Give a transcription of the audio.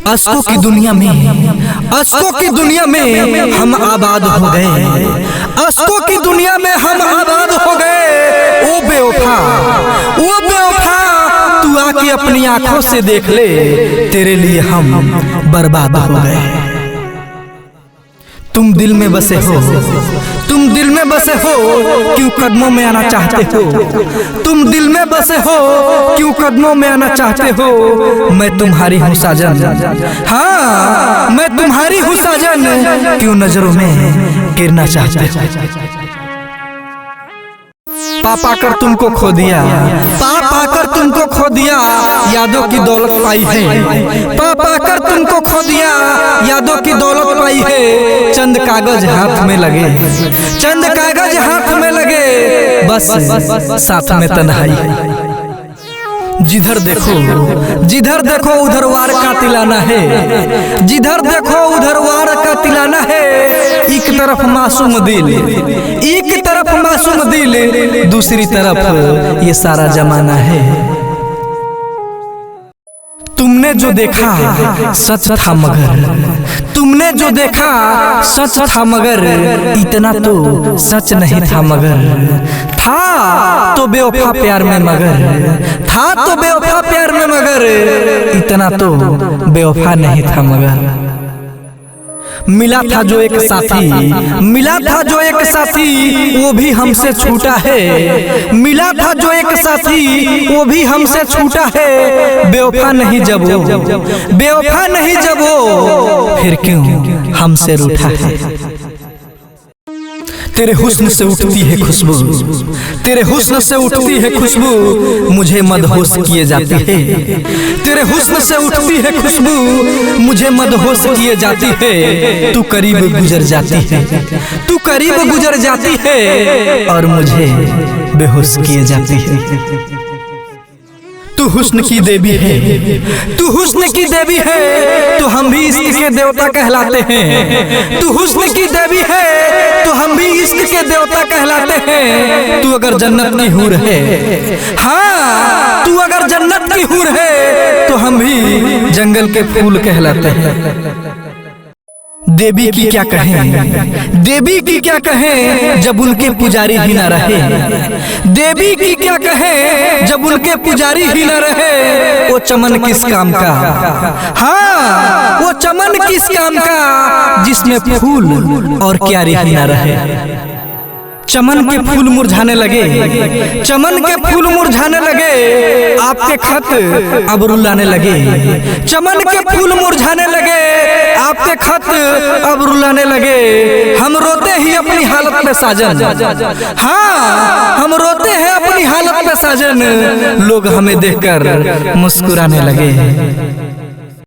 अश्कों की दुनिया में हम आबाद हो गए, अश्कों की दुनिया में हम आबाद हो गए। ओ बेवफा तू आके अपनी आंखों से देख ले, तेरे लिए हम बर्बाद हो गए। तुम दिल में बसे हो, क्यों कदमों में आना चाहते हो? तुम दिल में बसे हो, क्यों कदमों में आना चाहते हो? मैं तुम्हारी हूँ साजन, हाँ मैं तुम्हारी हूँ साजन, क्यों नजरों में गिरना चाहते हो? पापा कर तुमको खो दिया, यादों की दौलत पाई है। पापा कर तुमको खो दिया, यादों की दौलत पाई है। चंद कागज हाथ में लगे, बस साथ में तन्हाई। जिधर देखो उधर वार का तिलाना है, जिधर देखो उधर वार का तिलाना है। एक तरफ मासूम दिल, दूसरी तरफ ये सारा जमाना है। तुमने जो देखा सच था मगर, इतना तो सच नहीं था मगर। था तो बेवफा प्यार में मगर, इतना तो बेवफा नहीं था मगर। मिला था जो एक साथी, वो भी हमसे छूटा है। मिला था जो एक साथी, वो भी हमसे छूटा है। बेवफा नहीं जब वो, फिर क्यों हमसे रूठा है? तेरे हुस्न से उठती है खुशबू, मुझे मदहोश किए जाती है। तेरे हुस्न से उठती है खुशबू, मुझे मदहोश किए जाती है। तू करीब गुजर जाती है, और मुझे बेहोश किए जाती है। तू हुस्न की देवी है, तो हम भी इश्क के देवता कहलाते हैं। तू हुस्न की देवी है, तो हम भी इश्क के देवता कहलाते हैं। तू अगर जन्नत की हूर है, हाँ तू अगर जन्नत की हूर है, तो हम भी जंगल के फूल कहलाते हैं। देवी की क्या कहें जब उनके पुजारी ही न रहे। देवी की क्या कहें जब उनके पुजारी ही न रहे। वो चमन किस काम का, हाँ वो चमन किस काम का, जिसमें फूल और क्यारी ही न रहे। चमन के फूल मुरझाने लगे, आपके खत अब रुलाने लगे। चमन के फूल मुरझाने लगे, आपके खत अब रुलाने लगे। हम रोते ही अपनी हालत में साजन, हाँ हम रोते हैं अपनी हालत में साजन। लोग हमें देखकर मुस्कुराने लगे।